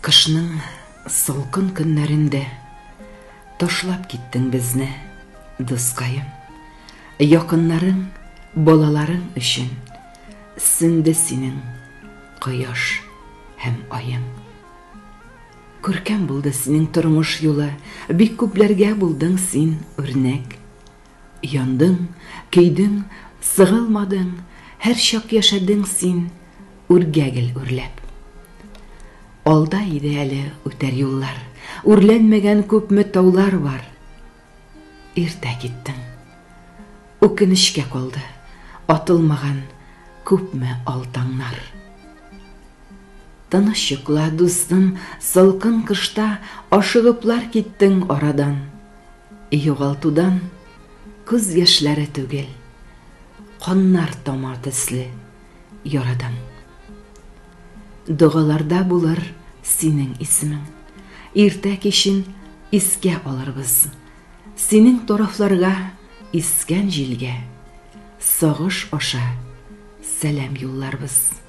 Кышның салкын көннәрендә ташлап киттең безне, дускайым. Якыннарың, балаларың өчен сүнде синең кояш һәм аең. Күркәм булды синең тормыш юлы, бик күпләргә булдың син үрнәк. Яндың, көйдең, сыгылмадың, һәр чак яшәдең син үргәгел үрләп. Алда иде әле үтәр юллар, үрләнмәгән күпме таулар бар. Иртә киттең, үкенешкә калды, атылмаган күпме алтаңнар. Тыныч йокла, дустым, салкын кышта ашыгыплар киттең арадан. Югалтудан күз яшьләре түгел, каннар тама төсле ярадан. Дугаларда булыр синең исемең, иртә кичен искә алырбыз. Синең тарафларга искән җилгә сагыш аша сәлам юлларбыз.